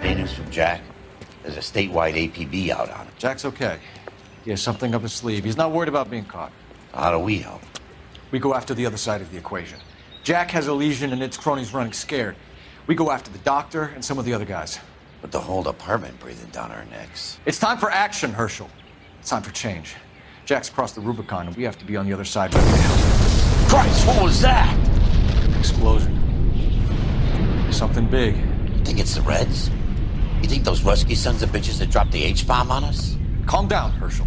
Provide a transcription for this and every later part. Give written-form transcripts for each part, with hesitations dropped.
Any news from Jack? There's a statewide APB out on him. Jack's okay. He has something up his sleeve. He's not worried about being caught. How do we help? We go after the other side of the equation. Jack has Elyisan and its cronies running scared. We go after the doctor and some of the other guys. With the whole department breathing down our necks. It's time for action, Herschel. It's time for change. Jack's crossed the Rubicon, and we have to be on the other side right now. Christ, what was that? Explosion. Something big. You think it's the Reds? You think those Rusky sons of bitches that dropped the H-bomb on us? Calm down, Herschel.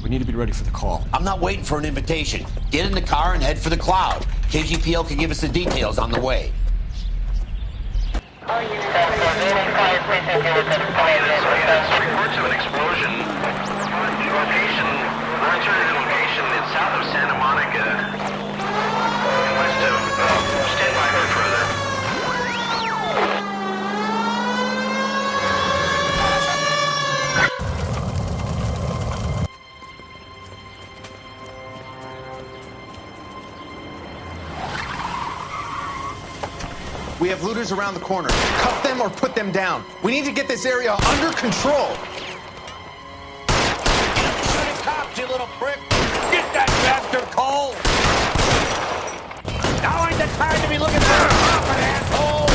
We need to be ready for the call. I'm not waiting for an invitation. Get in the car and head for the cloud. KGPL can give us the details on the way. Reports of an explosion. Location, alternative location is south of Santa Monica. West of, stand by for further. We have looters around the corner. Cuff them or put them down. We need to get this area under control. Shoot it, cops, you little prick! Get that bastard cold! Now ain't the time to be looking for a profit, asshole!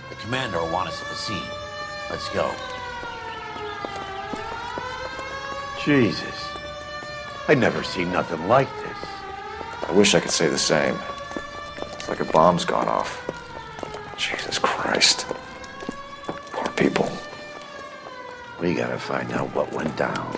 The commander will want us at the scene. Let's go. Jesus. I never seen nothing like this. I wish I could say the same. It's like a bomb's gone off. Jesus Christ. Poor people. We gotta find out what went down.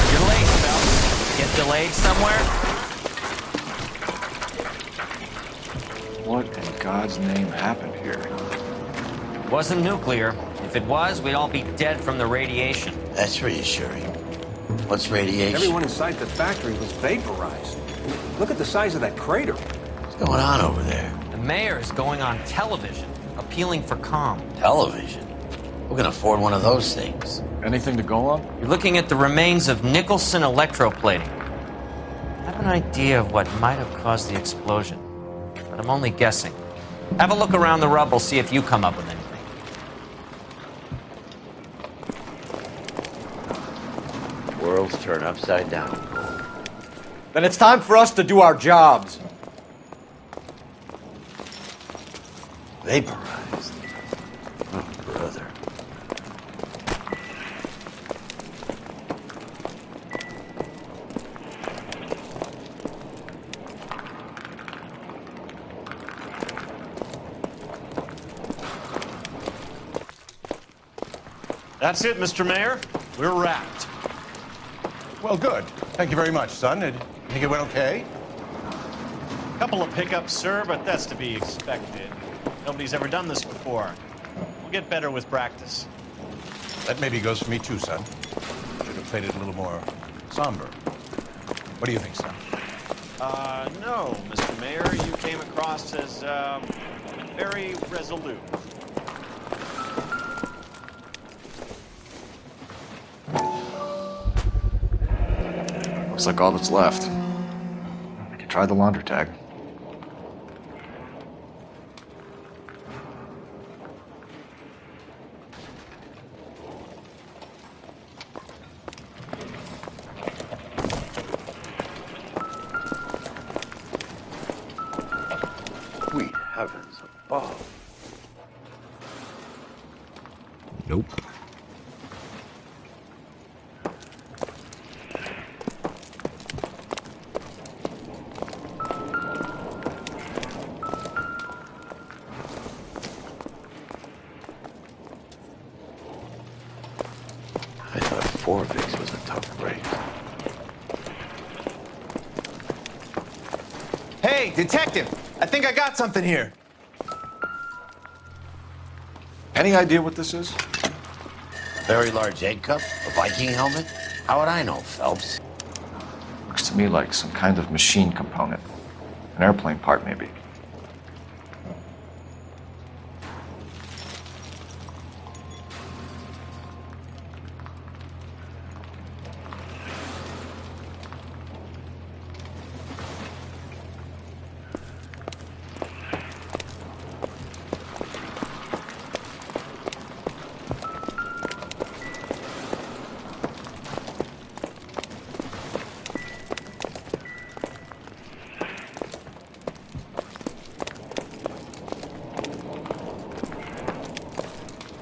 You're late, Phelps. Get delayed somewhere? What in God's name happened here? Wasn't nuclear. If it was, we'd all be dead from the radiation. That's reassuring. What's radiation? Everyone inside the factory was vaporized. Look at the size of that crater. What's going on over there? The mayor is going on television, appealing for calm. Television? Who can afford one of those things? Anything to go on? You're looking at the remains of Nicholson Electroplating. I have an idea of what might have caused the explosion, but I'm only guessing. Have a look around the rubble, see if you come up with anything. Worlds turn upside down. Then it's time for us to do our jobs. Vaporized. Oh, brother. That's it, Mr. Mayor. We're wrapped. Well, good. Thank you very much, son. You think it went okay? Couple of pickups, sir, but that's to be expected. Nobody's ever done this before. We'll get better with practice. That maybe goes for me too, son. Should have played it a little more somber. What do you think, son? No, Mr. Mayor. You came across as, very resolute. Looks like all that's left. We can try the laundry tag. Sweet heavens above. Nope. I thought Forvix was a tough break. Hey, detective! I think I got something here. Any idea what this is? Very large egg cup? A Viking helmet? How would I know, Phelps? Looks to me like some kind of machine component. An airplane part, maybe.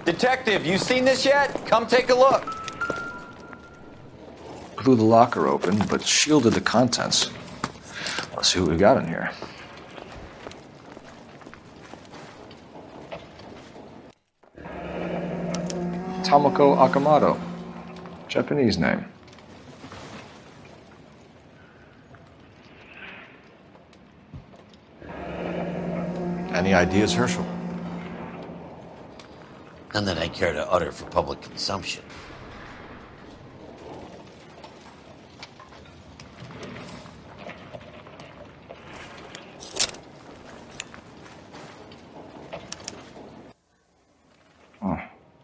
Detective, you seen this yet? Come take a look. Blew the locker open, but shielded the contents. Let's see what we got in here. Tomoko Akamoto. Japanese name. Any ideas, Herschel? None that I care to utter for public consumption.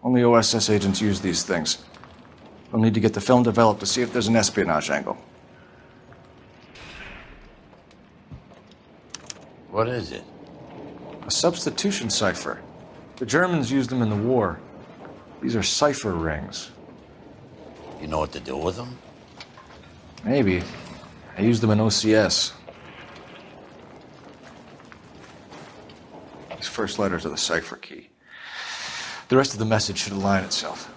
Only OSS agents use these things. We'll need to get the film developed to see if there's an espionage angle. What is it? A substitution cipher. The Germans used them in the war. These are cipher rings. You know what to do with them? Maybe. I used them in OCS. These first letters are the cipher key. The rest of the message should align itself.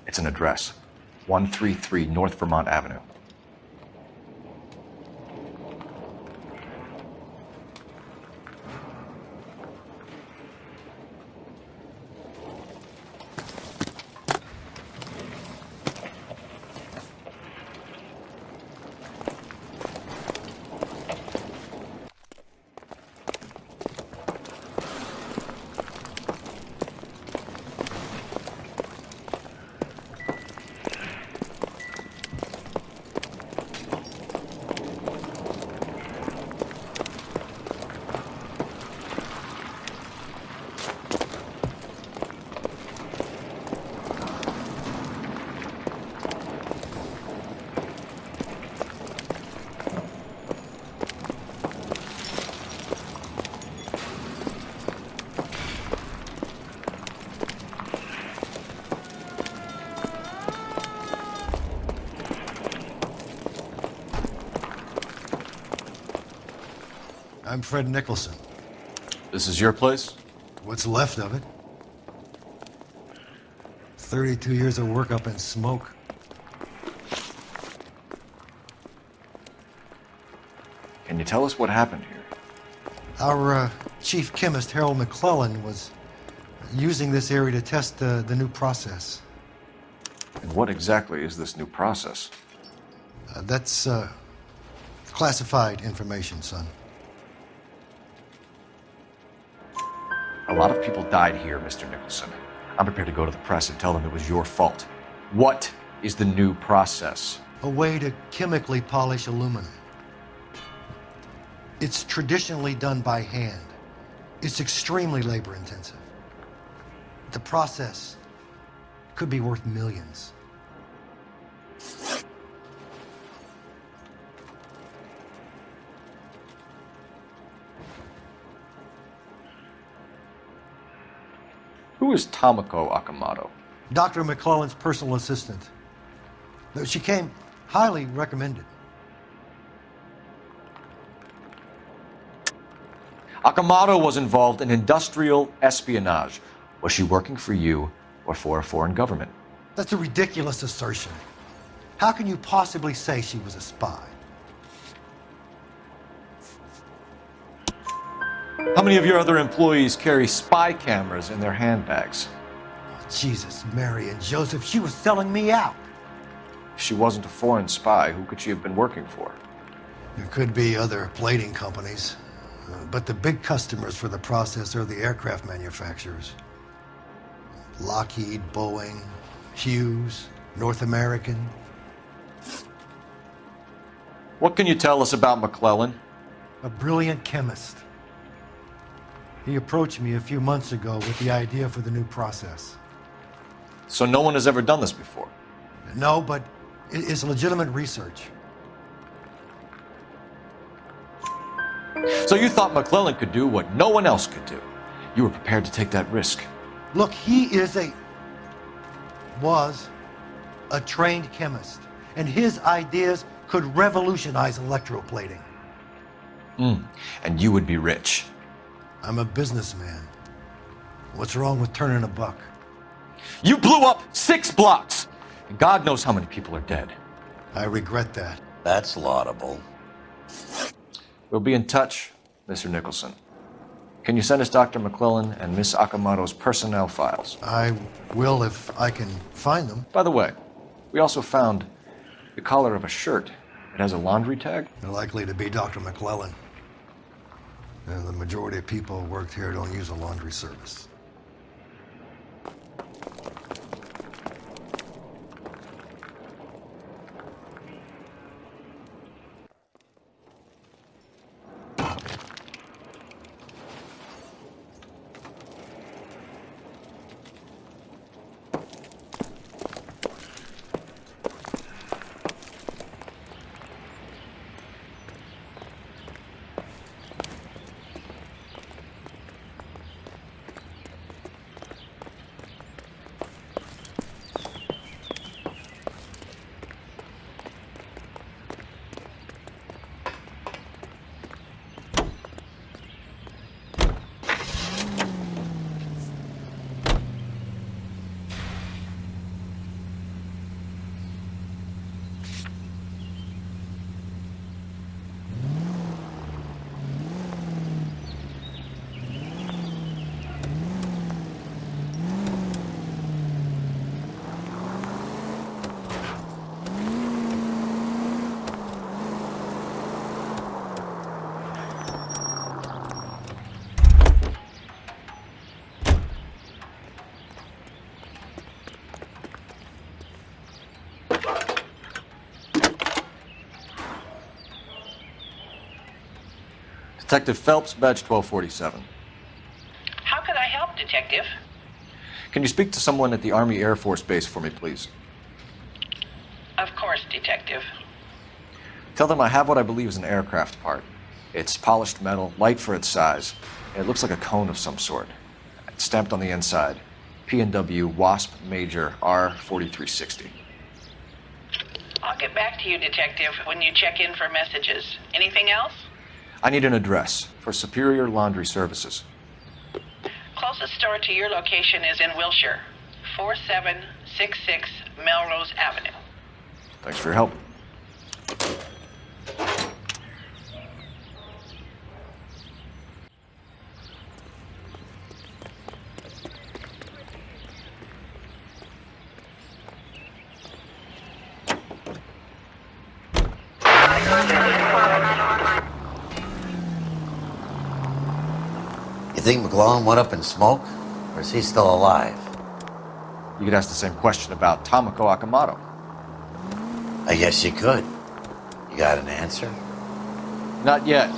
It's an address. 133 North Vermont Avenue. I'm Fred Nicholson. This is your place? What's left of it. 32 years of work up in smoke. Can you tell us what happened here? Our chief chemist, Harold McClellan, was using this area to test the new process. And what exactly is this new process? That's classified information, son. A lot of people died here, Mr. Nicholson. I'm prepared to go to the press and tell them it was your fault. What is the new process? A way to chemically polish aluminum. It's traditionally done by hand. It's extremely labor intensive. The process could be worth millions. Who is Tomoko Akamoto? Dr. McClellan's personal assistant. She came highly recommended. Akamoto was involved in industrial espionage. Was she working for you or for a foreign government? That's a ridiculous assertion. How can you possibly say she was a spy? How many of your other employees carry spy cameras in their handbags? Jesus, Mary and Joseph, she was selling me out. If she wasn't a foreign spy, who could she have been working for? There could be other plating companies, but the big customers for the process are the aircraft manufacturers. Lockheed, Boeing, Hughes, North American. What can you tell us about McClellan? A brilliant chemist. He approached me a few months ago with the idea for the new process. So no one has ever done this before? No, but it's legitimate research. So you thought McClellan could do what no one else could do. You were prepared to take that risk. Look, he was a trained chemist, and his ideas could revolutionize electroplating. And you would be rich. I'm a businessman. What's wrong with turning a buck? You blew up 6 blocks, and God knows how many people are dead. I regret that. That's laudable. We'll be in touch, Mr. Nicholson. Can you send us Dr. McClellan and Miss Akamoto's personnel files? I will if I can find them. By the way, we also found the collar of a shirt. It has a laundry tag. They're likely to be Dr. McClellan. The majority of people who worked here don't use a laundry service. Detective Phelps, badge 1247. How could I help, Detective? Can you speak to someone at the Army Air Force Base for me, please? Of course, Detective. Tell them I have what I believe is an aircraft part. It's polished metal, light for its size, and it looks like a cone of some sort. It's stamped on the inside. P&W Wasp Major R4360. I'll get back to you, Detective, when you check in for messages. Anything else? I need an address for Superior Laundry Services. Closest store to your location is in Wilshire, 4766 Melrose Avenue. Thanks for your help. You think McClellan went up in smoke? Or is he still alive? You could ask the same question about Tomoko Akamoto. I guess you could. You got an answer? Not yet.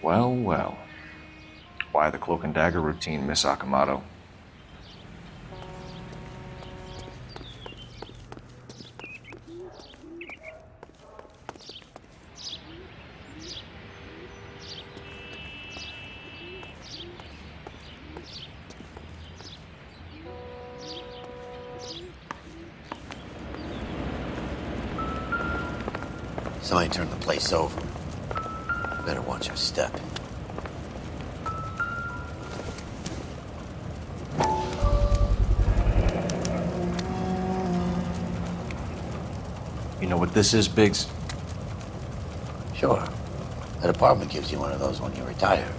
Well, well. Why the cloak and dagger routine, Miss Akamoto? Somebody turned the place over. Better watch your step. You know what this is, Biggs? Sure. That apartment gives you one of those when you retire.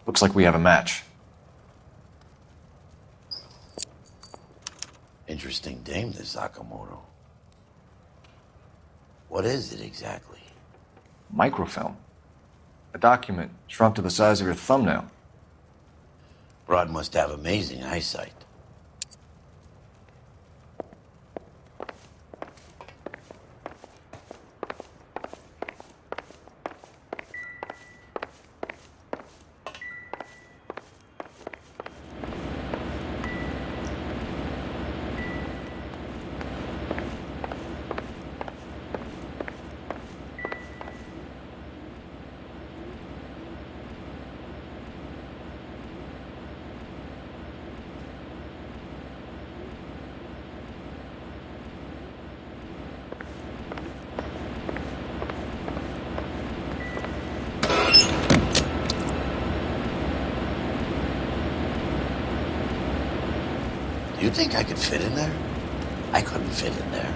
Looks like we have a match. Interesting dame, this Sakamoto. What is it exactly? Microfilm. A document shrunk to the size of your thumbnail. Broad must have amazing eyesight. think I could fit in there? I couldn't fit in there.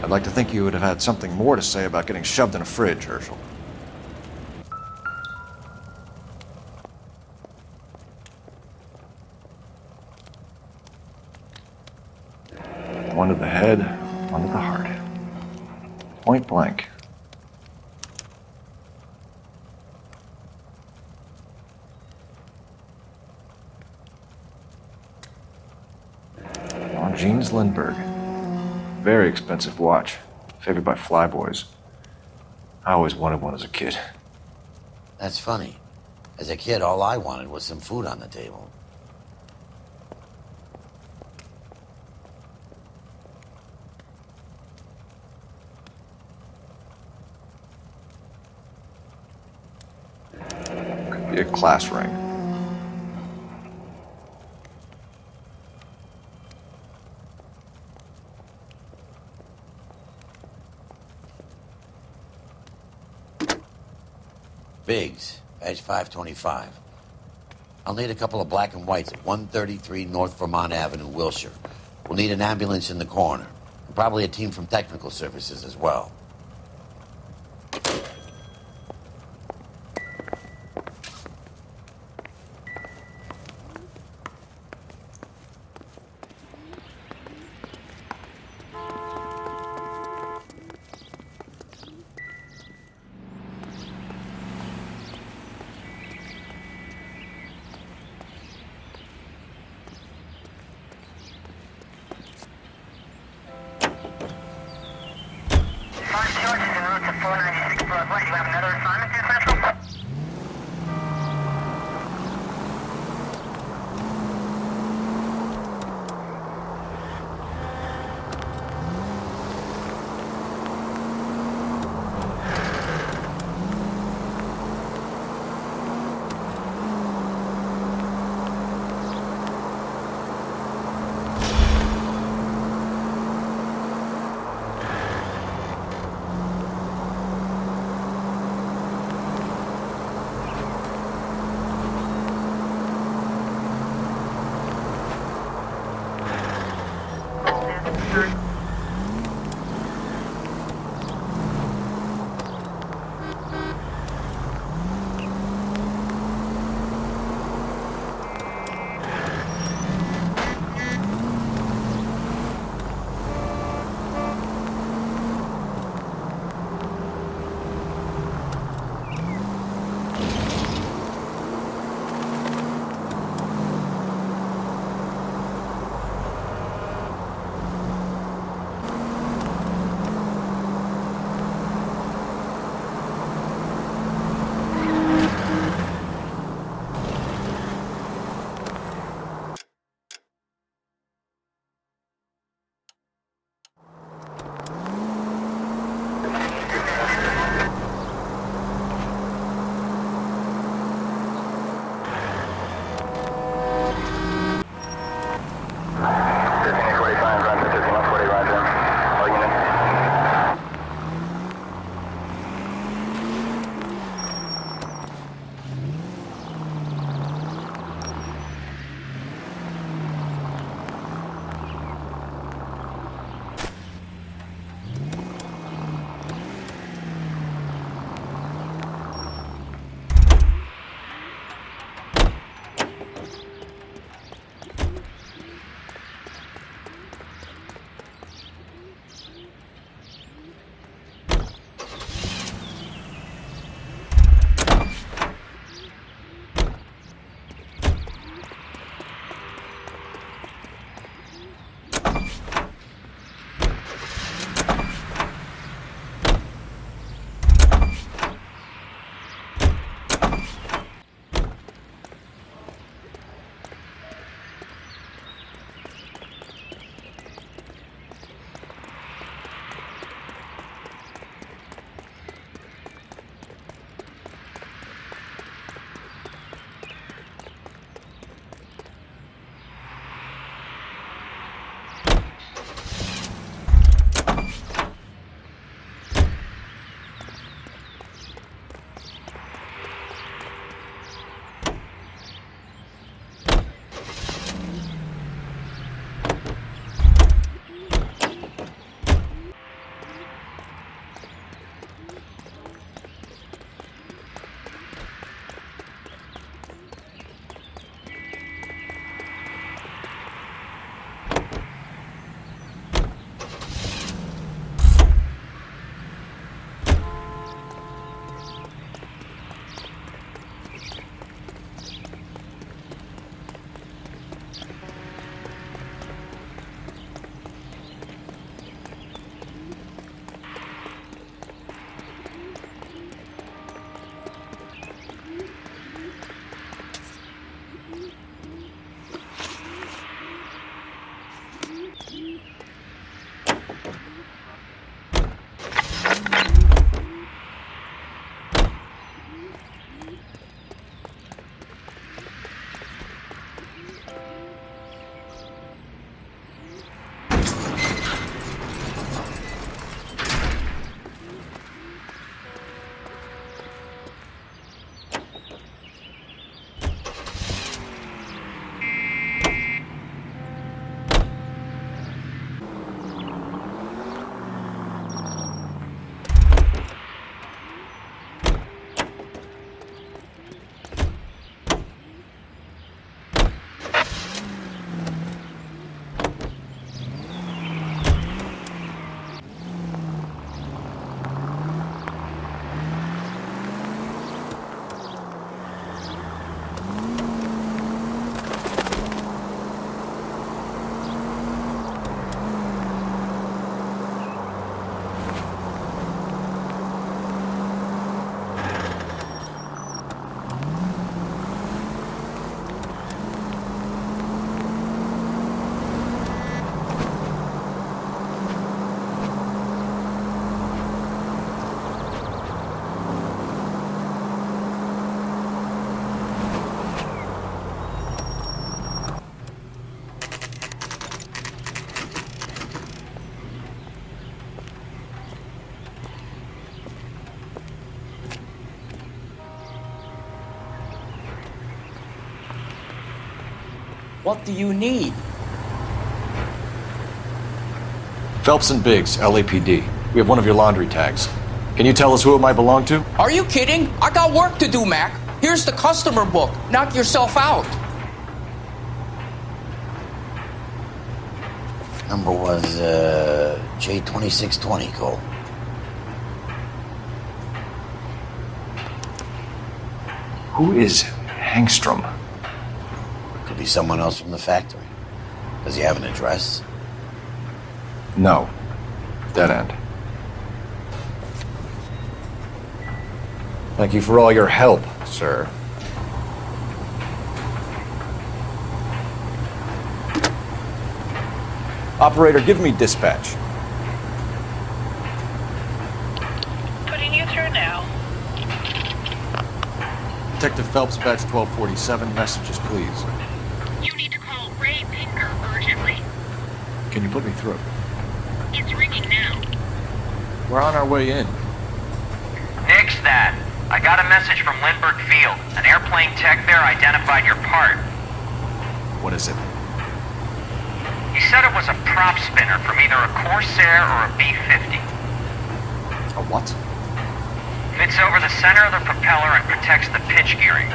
I'd like to think you would have had something more to say about getting shoved in a fridge, Herschel. One to the head, one to the heart. Point blank. Jeans Lindbergh. Very expensive watch. Favored by flyboys. I always wanted one as a kid. That's funny. As a kid, all I wanted was some food on the table. Could be a class ring. Biggs, badge 525. I'll need a couple of black and whites at 133 North Vermont Avenue, Wilshire. We'll need an ambulance in the corner. And probably a team from technical services as well. What do you need? Phelps and Biggs, LAPD. We have one of your laundry tags. Can you tell us who it might belong to? Are you kidding? I got work to do, Mac. Here's the customer book. Knock yourself out. Number was, J2620, Cole. Who is Hangstrom? Could be someone else from the factory. Does he have an address? No. Dead end. Thank you for all your help, sir. Operator, give me dispatch. Putting you through now. Detective Phelps, badge 1247. Messages, please. You need to call Ray Pinker urgently. Can you put me through? It's ringing now. We're on our way in. Nix that. I got a message from Lindbergh Field. An airplane tech there identified your part. What is it? He said it was a prop spinner from either a Corsair or a B-50. A what? Fits over the center of the propeller and protects the pitch gearing.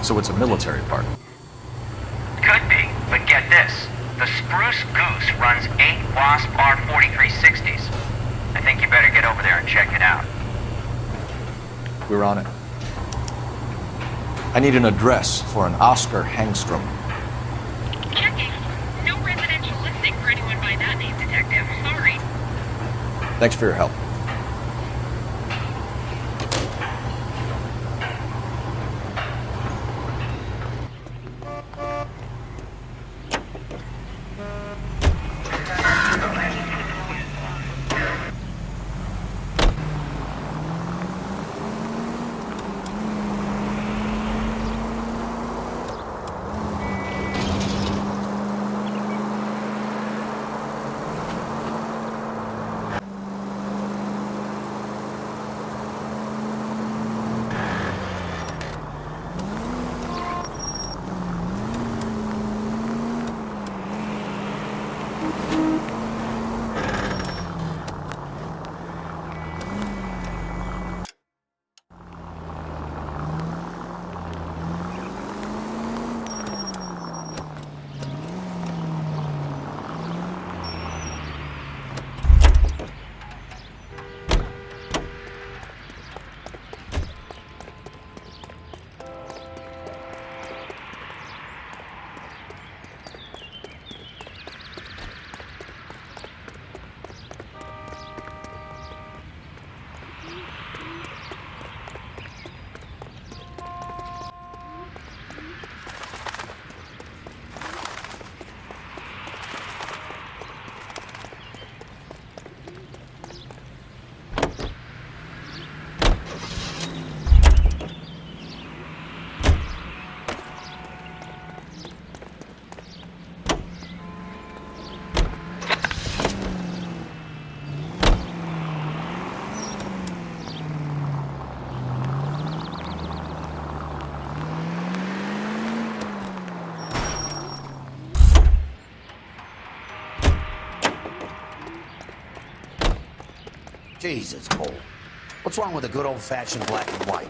So it's a military part. Could be, but get this. The Spruce Goose runs 8 Wasp R-4360s. I think you better get over there and check it out. We're on it. I need an address for an Oscar Hangstrom. Checking. No residential listing for anyone by that name, Detective. Sorry. Thanks for your help. Jesus, Cole. What's wrong with a good old-fashioned black and white?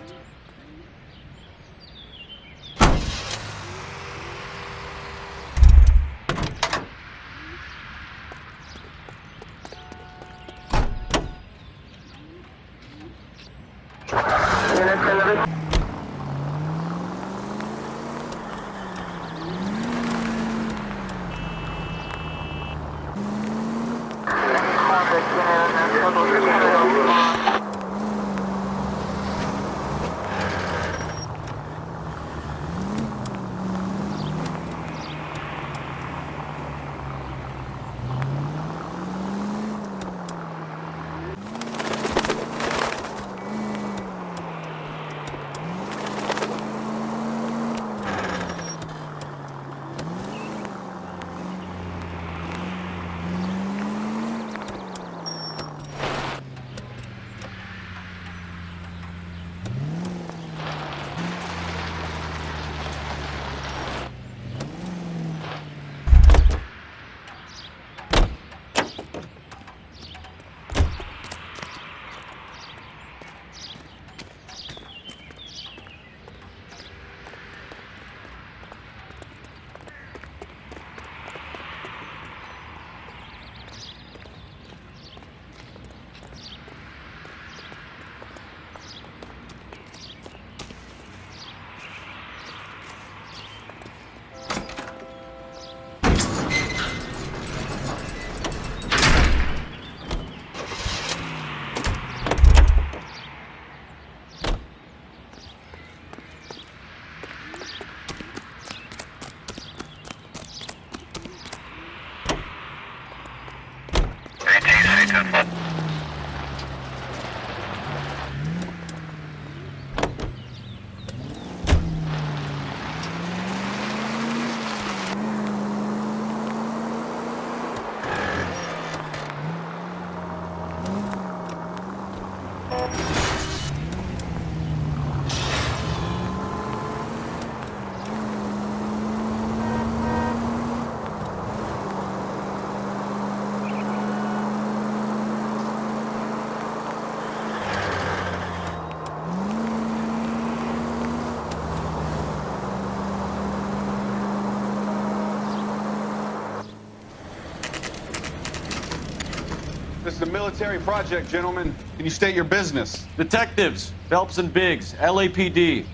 This is a military project, gentlemen. Can you state your business? Detectives, Phelps and Biggs, LAPD.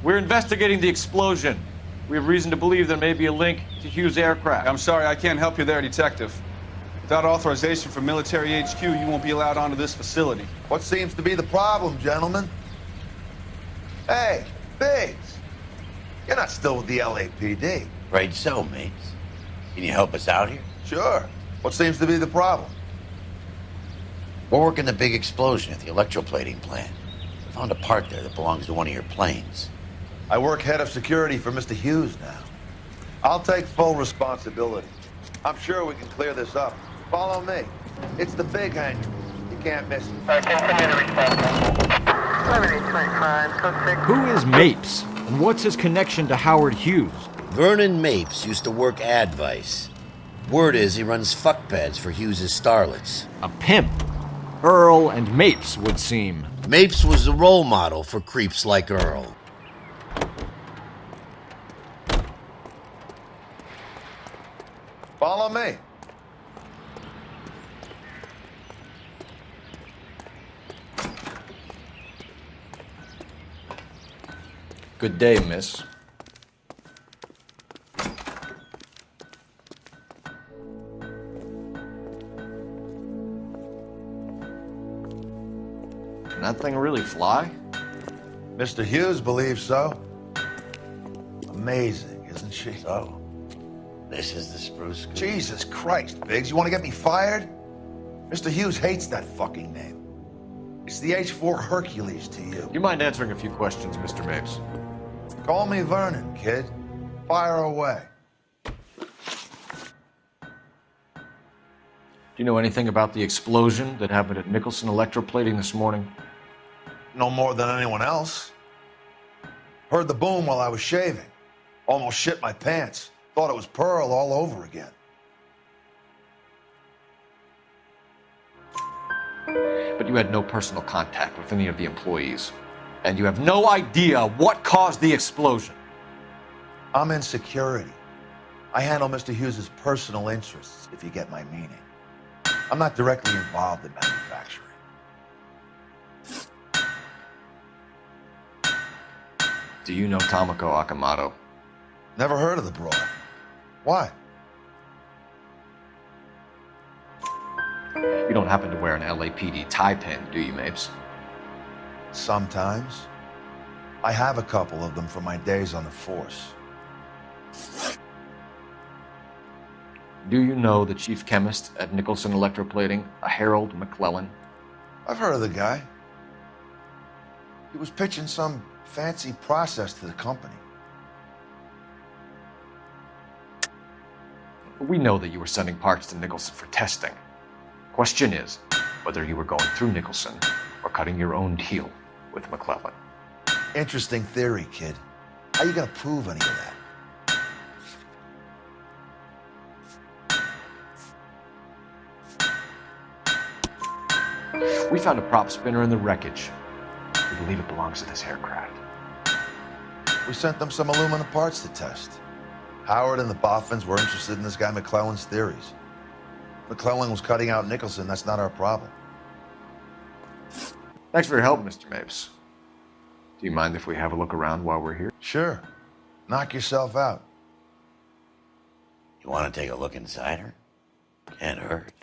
We're investigating the explosion. We have reason to believe there may be a link to Hughes' aircraft. I'm sorry, I can't help you there, Detective. Without authorization from Military HQ, you won't be allowed onto this facility. What seems to be the problem, gentlemen? Hey, Biggs. You're not still with the LAPD. Afraid so, mates. Can you help us out here? Sure. What seems to be the problem? We're working the big explosion at the electroplating plant. We found a part there that belongs to one of your planes. I work head of security for Mr. Hughes now. I'll take full responsibility. I'm sure we can clear this up. Follow me. It's the big hangar. You can't miss it. Who is Mapes, and what's his connection to Howard Hughes? Vernon Mapes used to work Advice. Word is he runs fuck pads for Hughes' starlets. A pimp. Earl and Mapes would seem. Mapes was the role model for creeps like Earl. Follow me. Good day, miss. Can that thing really fly? Mr. Hughes believes so. Amazing, isn't she? So, this is the spruce goose. Jesus Christ, Biggs, you want to get me fired? Mr. Hughes hates that fucking name. It's the H-4 Hercules to you. Do you mind answering a few questions, Mr. Mapes? Call me Vernon, kid. Fire away. Do you know anything about the explosion that happened at Nicholson Electroplating this morning? No more than anyone else. Heard the boom while I was shaving. Almost shit my pants. Thought it was Pearl all over again. But you had no personal contact with any of the employees. And you have no idea what caused the explosion. I'm in security. I handle Mr. Hughes' personal interests, if you get my meaning. I'm not directly involved in manufacturing. Do you know Tomoko Akamoto? Never heard of the broad. Why? You don't happen to wear an LAPD tie pin, do you, Mapes? Sometimes. I have a couple of them from my days on the force. Do you know the chief chemist at Nicholson Electroplating, a Harold McClellan? I've heard of the guy. He was pitching some fancy process to the company. We know that you were sending parts to Nicholson for testing. Question is whether you were going through Nicholson or cutting your own deal with McClellan. Interesting theory, kid. How you gonna prove any of that? We found a prop spinner in the wreckage. We believe it belongs to this aircraft. We sent them some aluminum parts to test. Howard and the Boffins were interested in this guy McClellan's theories. McClellan was cutting out Nicholson. That's not our problem. Thanks for your help, Mr. Mapes. Do you mind if we have a look around while we're here? Sure. Knock yourself out. You want to take a look inside her? Can't hurt.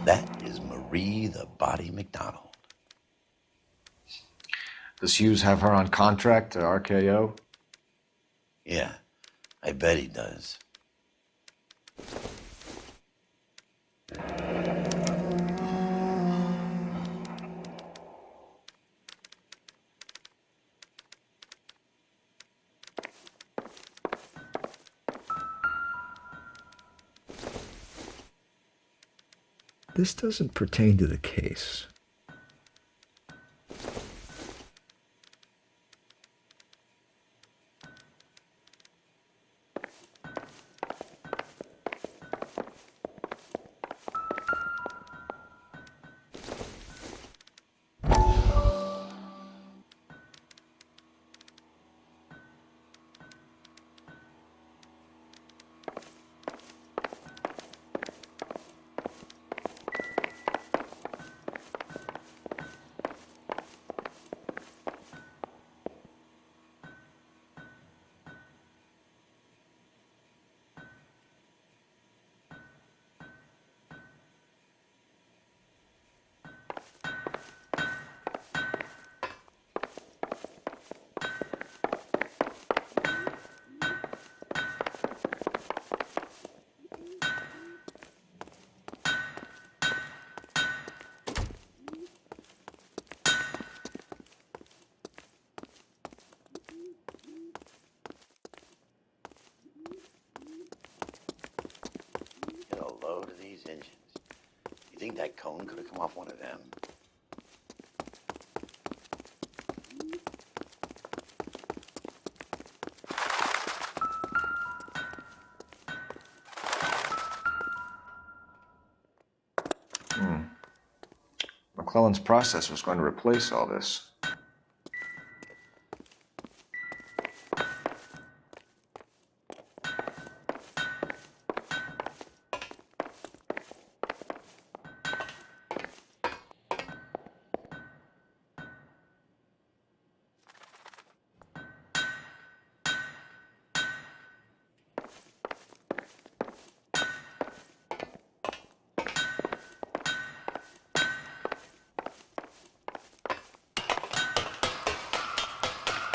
That is Marie the Body McDonald. Does Hughes have her on contract to RKO? Yeah, I bet he does. This doesn't pertain to the case. Get a load of these engines. You think that cone could have come off one of them? McClellan's process was going to replace all this.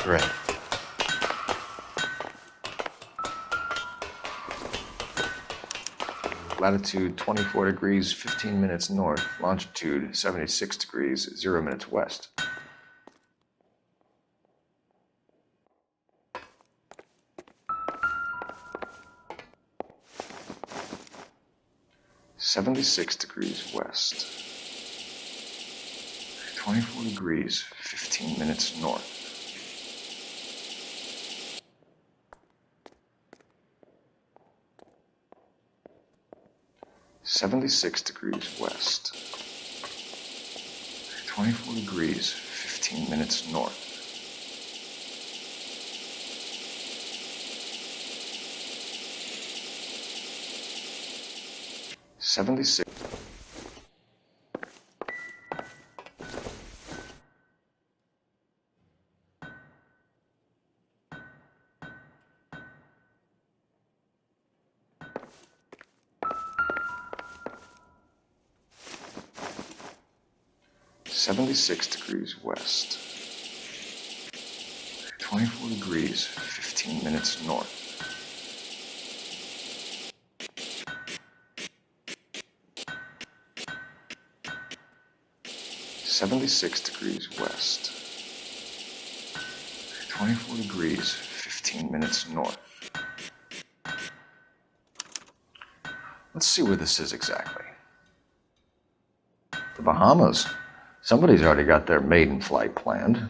Great. Latitude 24 degrees, 15 minutes north. Longitude 76 degrees, 0 minutes west. (76 degrees west). 24 degrees, 15 minutes north. (76 degrees west). 24 degrees, 15 minutes north. (76) (76 degrees west). 24 degrees, 15 minutes north. (76 degrees west). 24 degrees, 15 minutes north. Let's see where this is exactly. The Bahamas. Somebody's already got their maiden flight planned.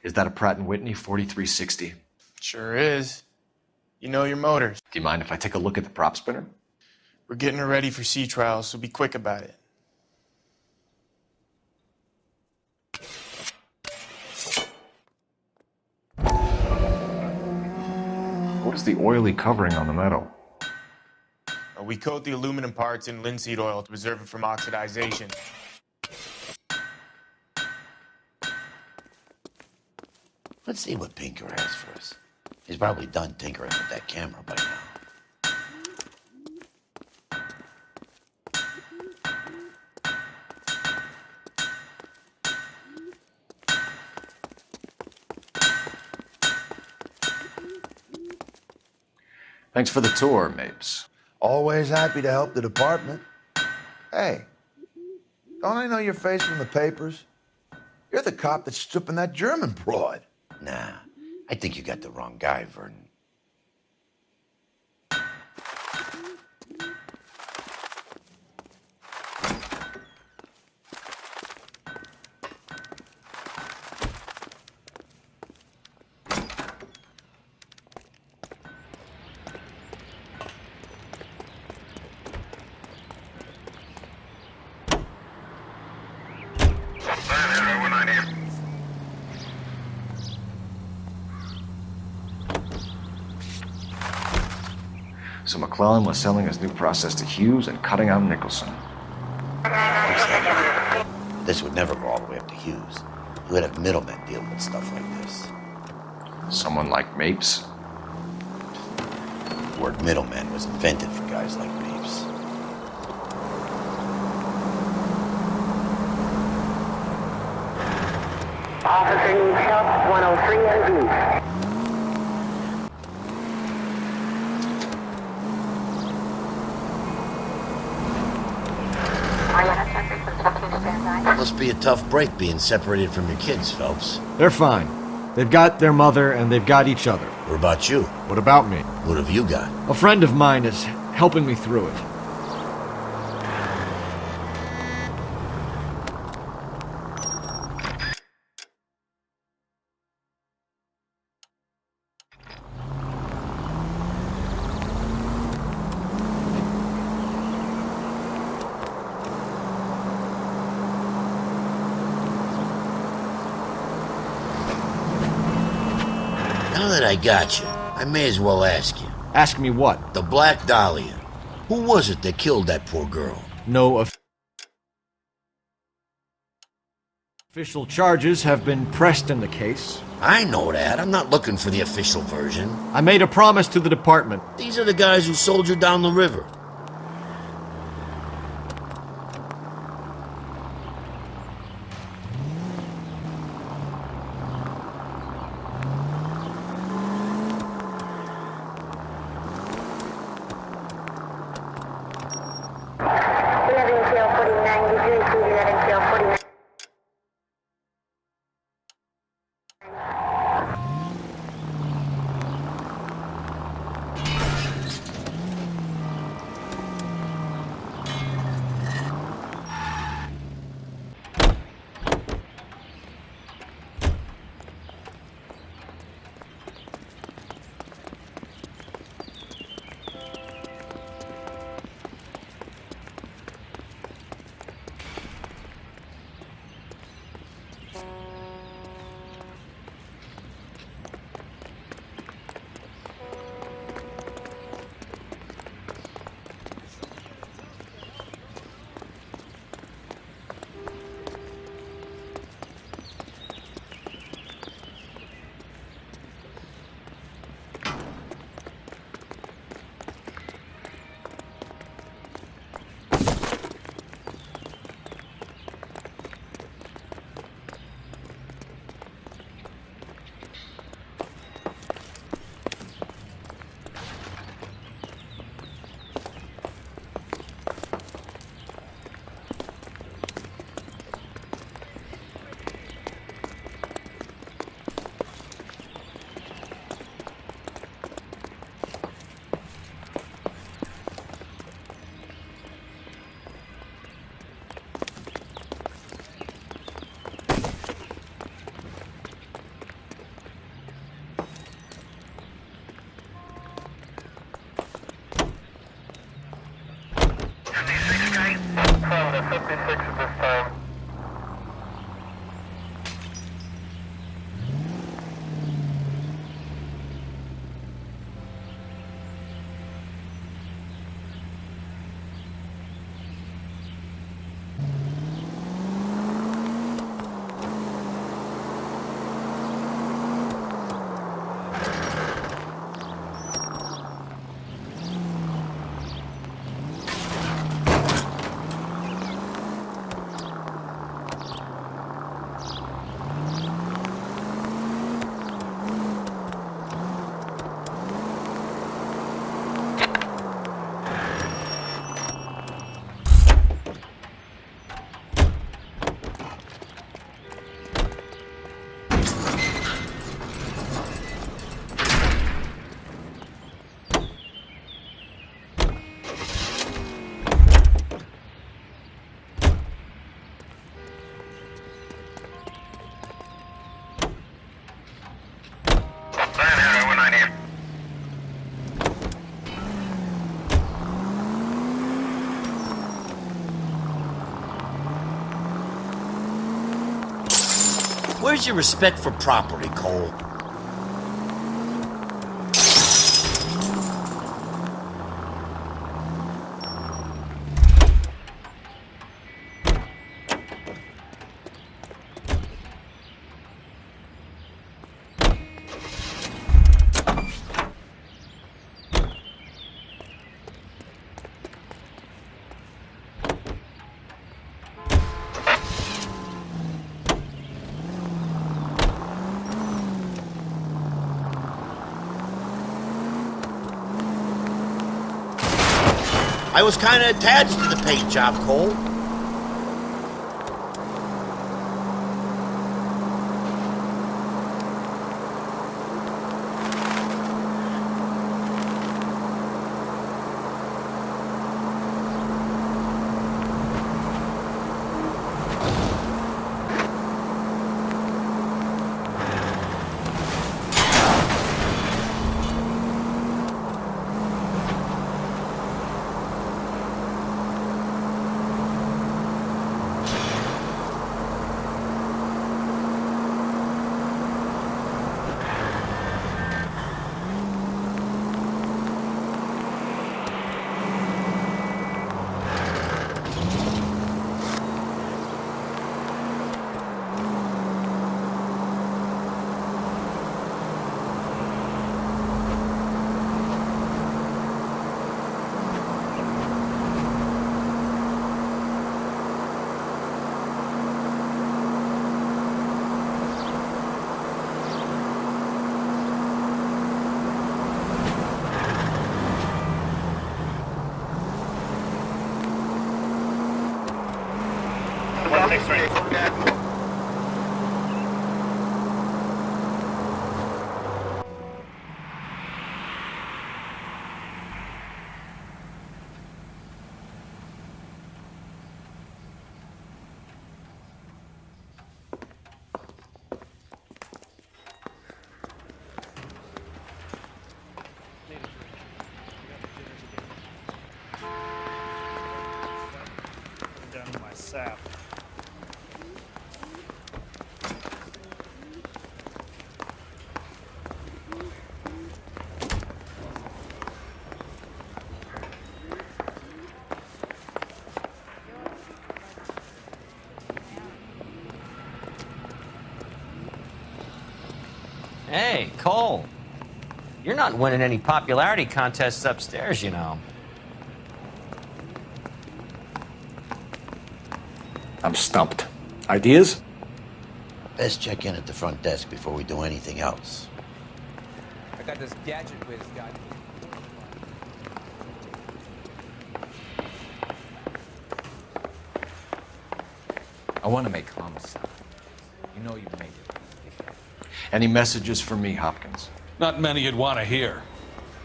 Is that a Pratt & Whitney 4360? Sure is. You know your motors. Do you mind if I take a look at the prop spinner? We're getting her ready for sea trials, so be quick about it. What is the oily covering on the metal? We coat the aluminum parts in linseed oil to preserve it from oxidization. Let's see what Pinker has for us. He's probably done tinkering with that camera by now. Thanks for the tour, Mapes. Always happy to help the department. Hey, don't I know your face from the papers? You're the cop that's stripping that German broad. Nah, I think you got the wrong guy, Vernon. So McClellan was selling his new process to Hughes and cutting out Nicholson. This would never go all the way up to Hughes. He would have middlemen dealing with stuff like this. Someone like Mapes? The word middleman was invented for guys like Mapes. Officer needs help, 103 and East. Must be a tough break being separated from your kids, Phelps. They're fine. They've got their mother and they've got each other. What about you? What about me? What have you got? A friend of mine is helping me through it. Now that I got you, I may as well ask you. Ask me what? The Black Dahlia. Who was it that killed that poor girl? No official charges have been pressed in the case. I know that. I'm not looking for the official version. I made a promise to the department. These are the guys who sold you down the river. Where's your respect for property, Cole? I was kind of attached to the paint job, Cole. Sap. Hey, Cole. You're not winning any popularity contests upstairs, you know. I'm stumped. Ideas? Best check in at the front desk before we do anything else. I got this gadget whiz guy. I want to make homicide. You know you made it. Any messages for me, Hopkins? Not many you'd want to hear.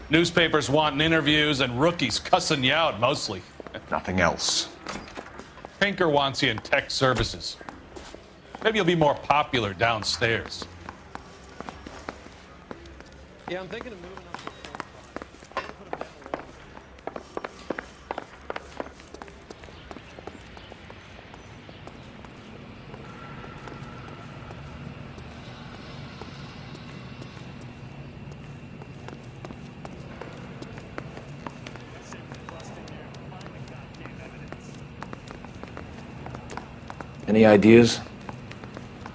Newspapers wanting interviews and rookies cussing you out, mostly. Nothing else. Pinker wants you in tech services. Maybe you'll be more popular downstairs. Yeah, I'm thinking of moving up to Any ideas?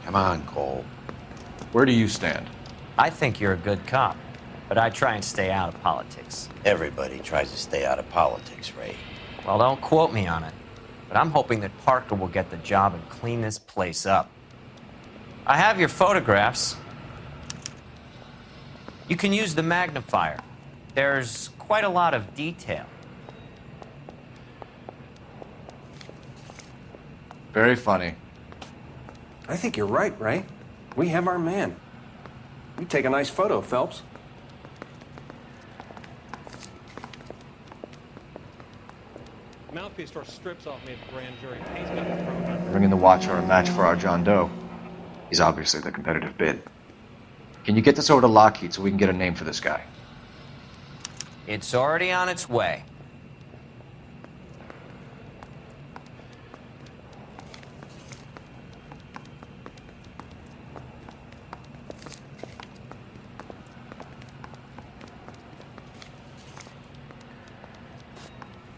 Come on, Cole. Where do you stand? I think you're a good cop, but I try and stay out of politics. Everybody tries to stay out of politics, Ray. Well, don't quote me on it, but I'm hoping that Parker will get the job and clean this place up. I have your photographs. You can use the magnifier. There's quite a lot of detail. Very funny. I think you're right, Ray. We have our man. You take a nice photo, Phelps. Mouthpiece store strips off me at the grand jury. He's got the program. Bringing the Watcher a match for our John Doe. He's obviously the competitive bid. Can you get this over to Lockheed so we can get a name for this guy? It's already on its way.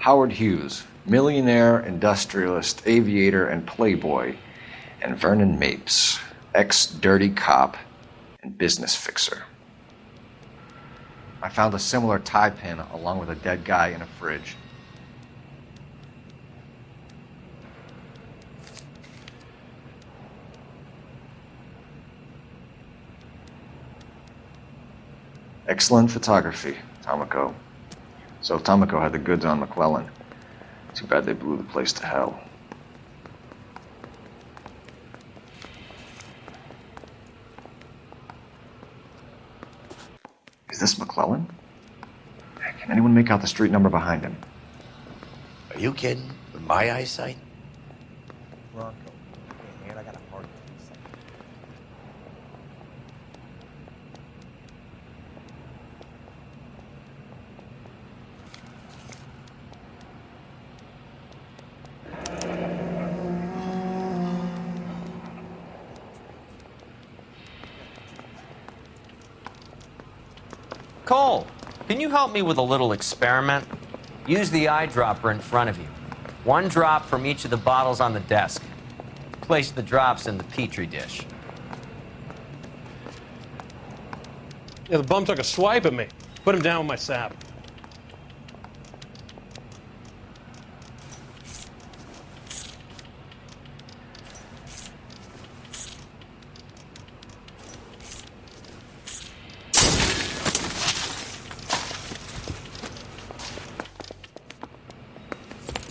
Howard Hughes, millionaire, industrialist, aviator, and playboy, and Vernon Mapes, ex-dirty cop and business fixer. I found a similar tie pin along with a dead guy in a fridge. Excellent photography, Tomoko. So Tomoko had the goods on McClellan. Too bad they blew the place to hell. Is this McClellan? Can anyone make out the street number behind him? Are you kidding? With my eyesight? Bronco. Hey, man, I got a hard case. Cole, can you help me with a little experiment? Use the eyedropper in front of you. One drop from each of the bottles on the desk. Place the drops in the petri dish. Yeah, the bum took a swipe at me. Put him down with my sap.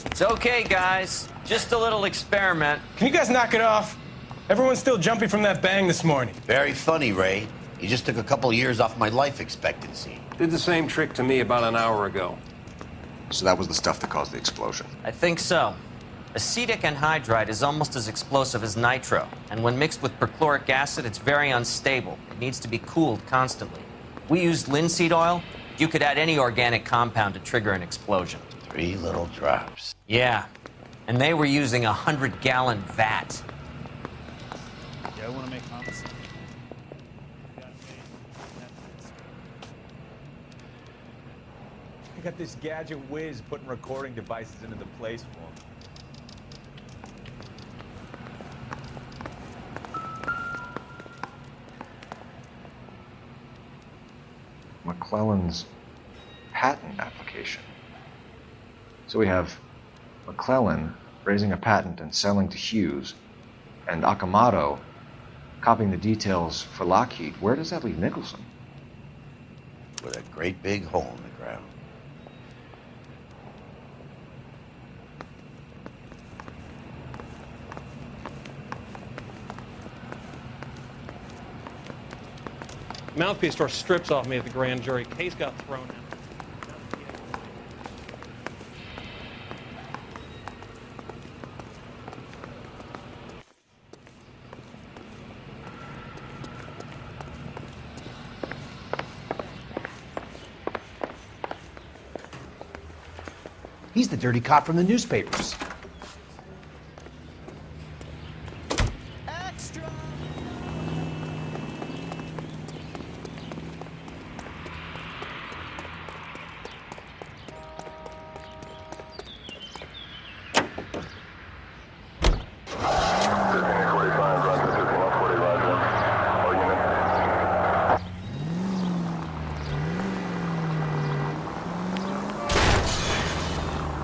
It's okay, guys. Just a little experiment. Can you guys knock it off? Everyone's still jumpy from that bang this morning. Very funny, Ray. You just took a couple years off my life expectancy. Did the same trick to me about an hour ago. So that was the stuff that caused the explosion. I think so. Acetic anhydride is almost as explosive as nitro, and when mixed with perchloric acid, it's very unstable. It needs to be cooled constantly. We used linseed oil. You could add any organic compound to trigger an explosion. 3 little drops. Yeah, and they were using a 100-gallon vat. Yeah, I want to make comments. I got this gadget whiz putting recording devices into the place for him. McClellan's patent application. So we have McClellan raising a patent and selling to Hughes, and Akamoto copying the details for Lockheed. Where does that leave Nicholson? With a great big hole in the ground. Mouthpiece tore strips off me at the grand jury. Case got thrown out. He's the dirty cop from the newspapers.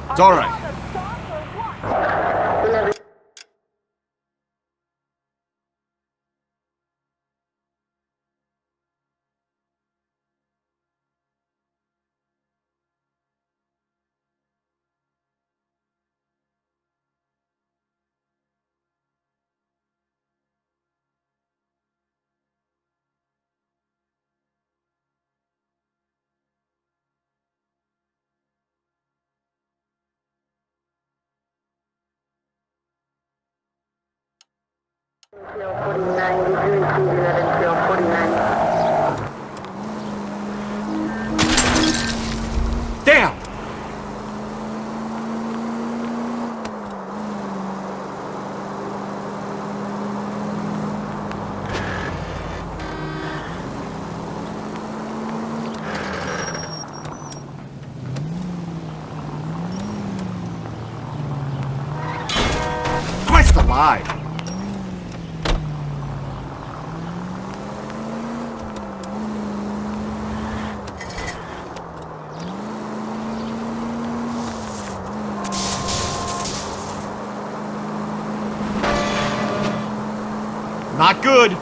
It's all right. Damn! alive. Not good.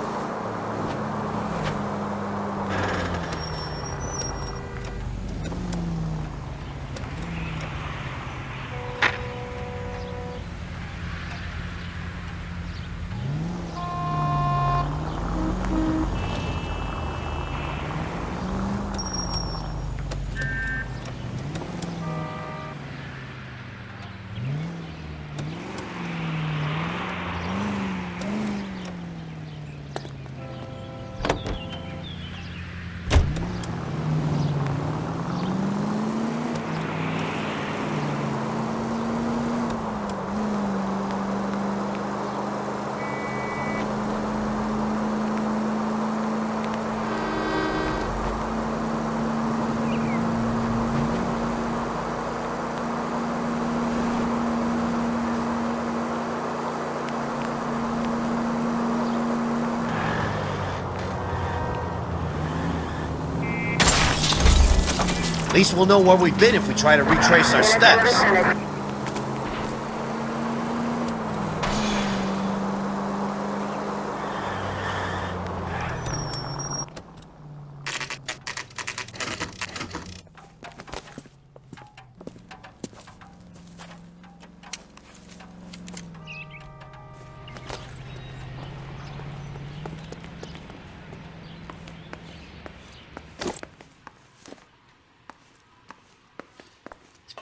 At least we'll know where we've been if we try to retrace our steps.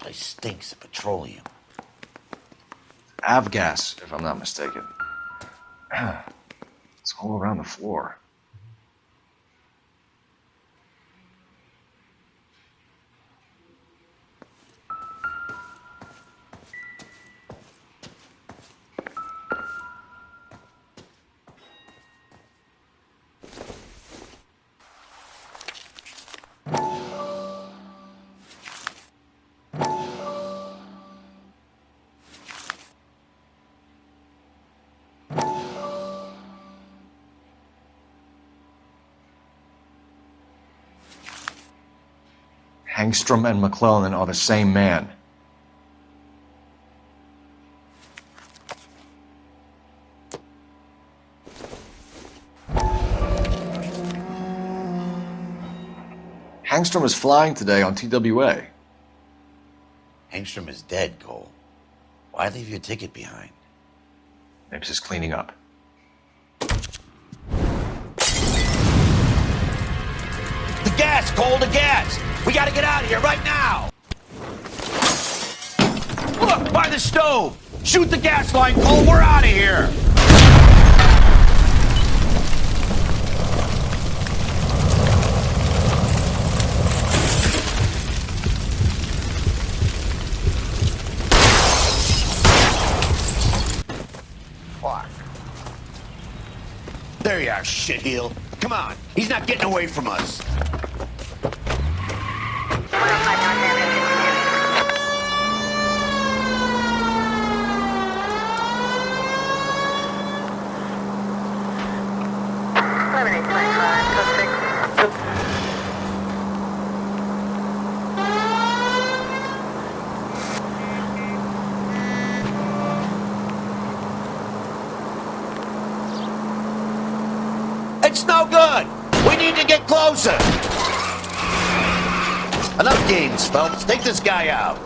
It stinks of petroleum. Avgas, if I'm not mistaken. It's all around the floor. Hangstrom and McClellan are the same man. Hangstrom is flying today on TWA. Hangstrom is dead, Cole. Why leave your ticket behind? Mapes is cleaning up. The gas, Cole, the gas! We gotta get out of here right now! Look, by the stove! Shoot the gas line, Cole, we're out of here! Fuck. There you are, shitheel. Come on, he's not getting away from us. It's no good. We need to get closer. Enough games, Phelps. Take this guy out.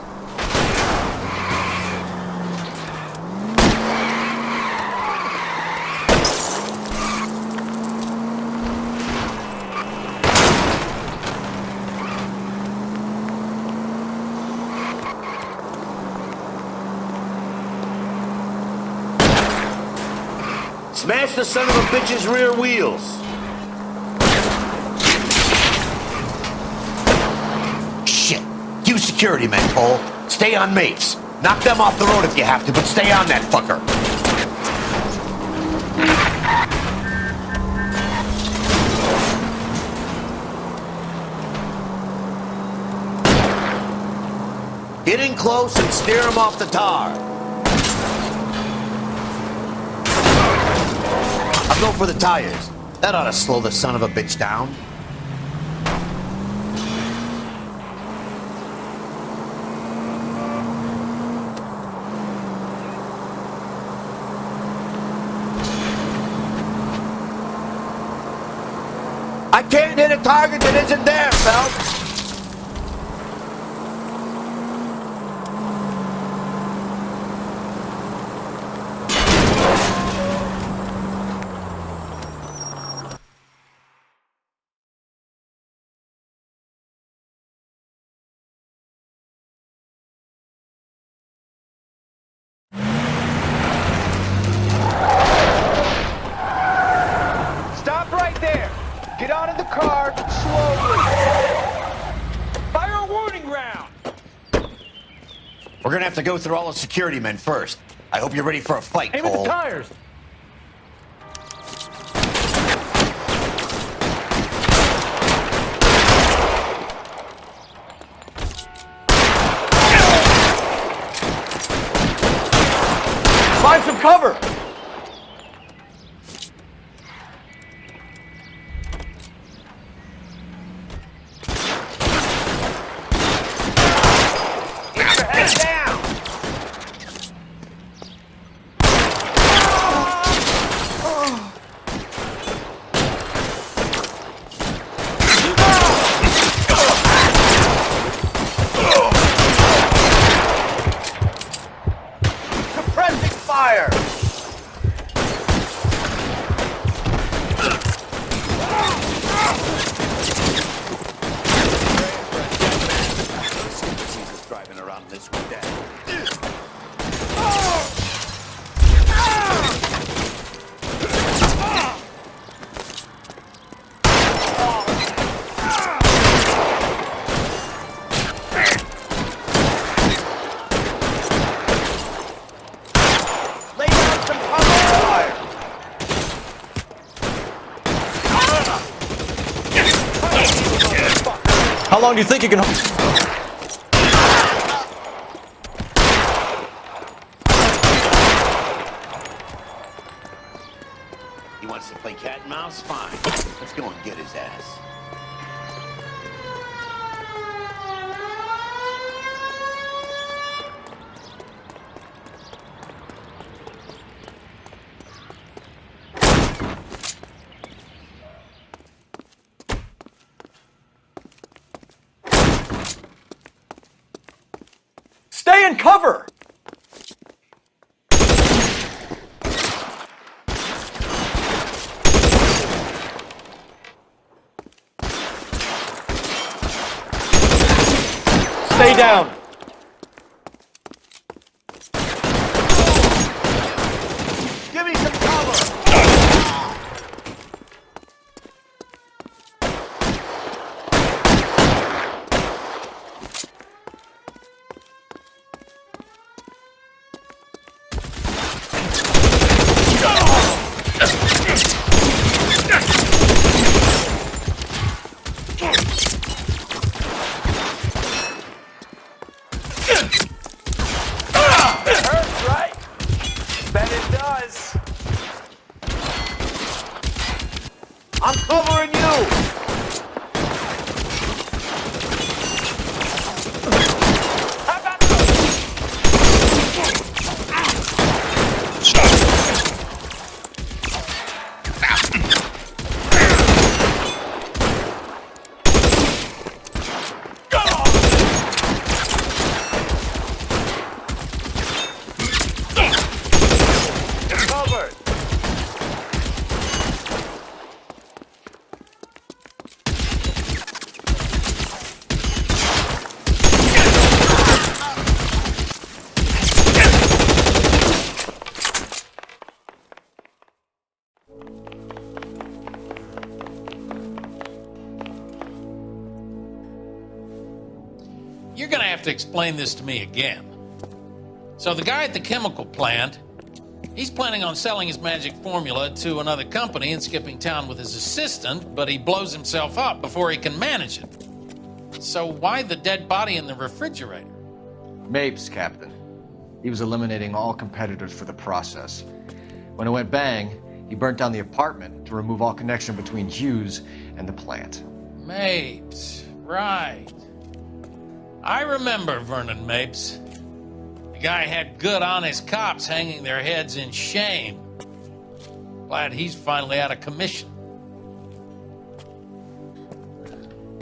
Smash the son of a bitch's rear wheels. Shit. Use security, man, Cole. Stay on Mapes. Knock them off the road if you have to, but stay on that fucker. Get in close and steer him off the tar. I'll go for the tires. That ought to slow the son of a bitch down. I can't hit a target that isn't there, Phelps. Stop right there. Get out of the car slowly. Fire a warning round. We're gonna have to go through all the security men first. I hope you're ready for a fight, Aim at Cole. the tires. Find some cover! Get your head down. Suppressing fire! Driving around this one day. Lay down some cover fire! How long do you think you can hold? He wants to play cat and mouse? Fine. Let's go and get his ass. Stay in cover! Stay down! Give me some cover! It hurts, right? Bet it does. I'm covering you! How about Covered! You're gonna have to explain this to me again. So the guy at the chemical plant, he's planning on selling his magic formula to another company and skipping town with his assistant, but he blows himself up before he can manage it. So why the dead body in the refrigerator? Mapes, Captain. He was eliminating all competitors for the process. When it went bang, He burnt down the apartment to remove all connection between Hughes and the plant. Mapes, right. I remember Vernon Mapes. The guy had good, honest cops hanging their heads in shame. Glad he's finally out of commission.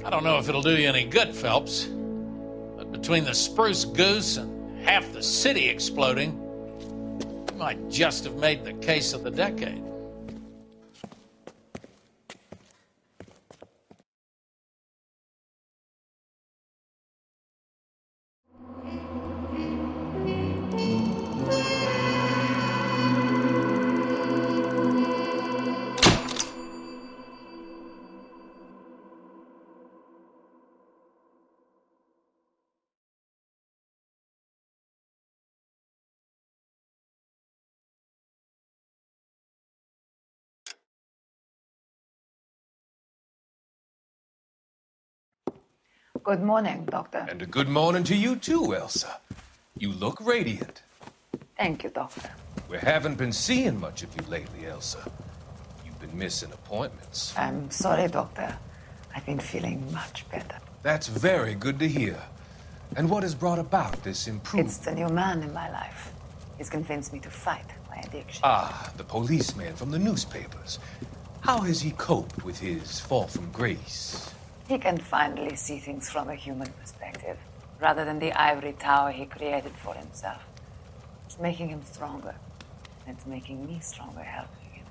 I don't know if it'll do you any good, Phelps, but between the spruce goose and half the city exploding, you might just have made the case of the decade. Good morning, Doctor. And a good morning to you too, Elsa. You look radiant. Thank you, Doctor. We haven't been seeing much of you lately, Elsa. You've been missing appointments. I'm sorry, Doctor. I've been feeling much better. That's very good to hear. And what has brought about this improvement? It's the new man in my life. He's convinced me to fight my addiction. Ah, the policeman from the newspapers. How has he coped with his fall from grace? He can finally see things from a human perspective, rather than the ivory tower he created for himself. It's making him stronger. And it's making me stronger helping him.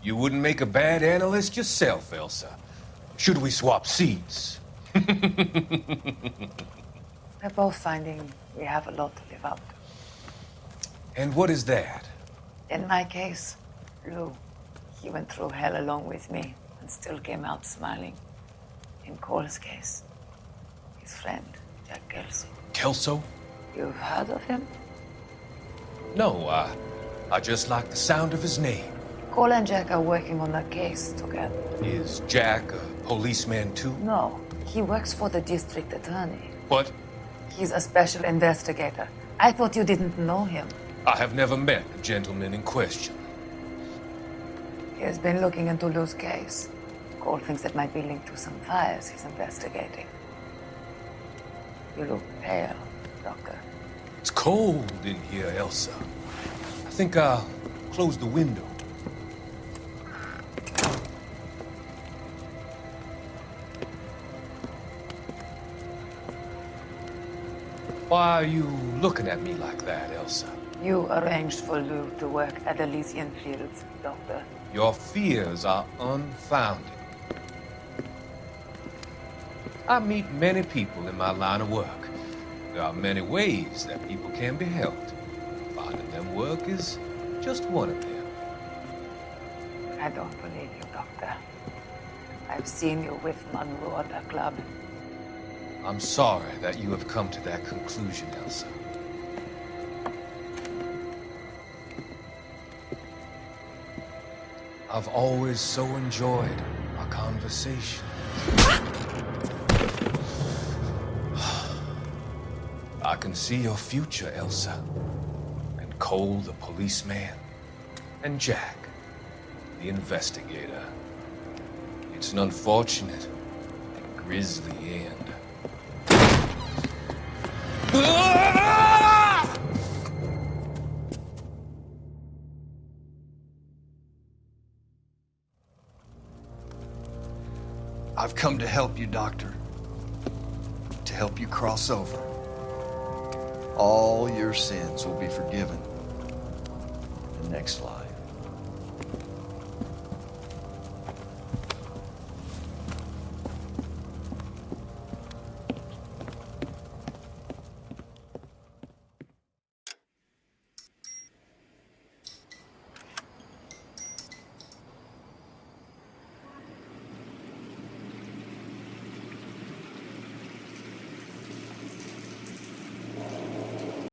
You wouldn't make a bad analyst yourself, Elsa. Should we swap seats? We're both finding we have a lot to live up to. And what is that? In my case, Lou. He went through hell along with me and still came out smiling. In Cole's case, his friend, Jack Kelso. Kelso? You've heard of him? No, I just like the sound of his name. Cole and Jack are working on a case together. Is Jack a policeman too? No, he works for the district attorney. What? He's a special investigator. I thought you didn't know him. I have never met the gentleman in question. He has been looking into Lou's case. Cole thinks it might be linked to some fires he's investigating. You look pale, Doctor. It's cold in here, Elsa. I think I'll close the window. Why are you looking at me like that, Elsa? You arranged for Lou to work at Elyisan Fields, Doctor. Your fears are unfounded. I meet many people in my line of work. There are many ways that people can be helped. Finding them work is just one of them. I don't believe you, Doctor. I've seen you with Monroe at the club. I'm sorry that you have come to that conclusion, Elsa. I've always so enjoyed our conversation. I can see your future, Elsa. And Cole, the policeman. And Jack, the investigator. It's an unfortunate and grisly end. I've come to help you, Doctor. To help you cross over. All your sins will be forgiven in the next life.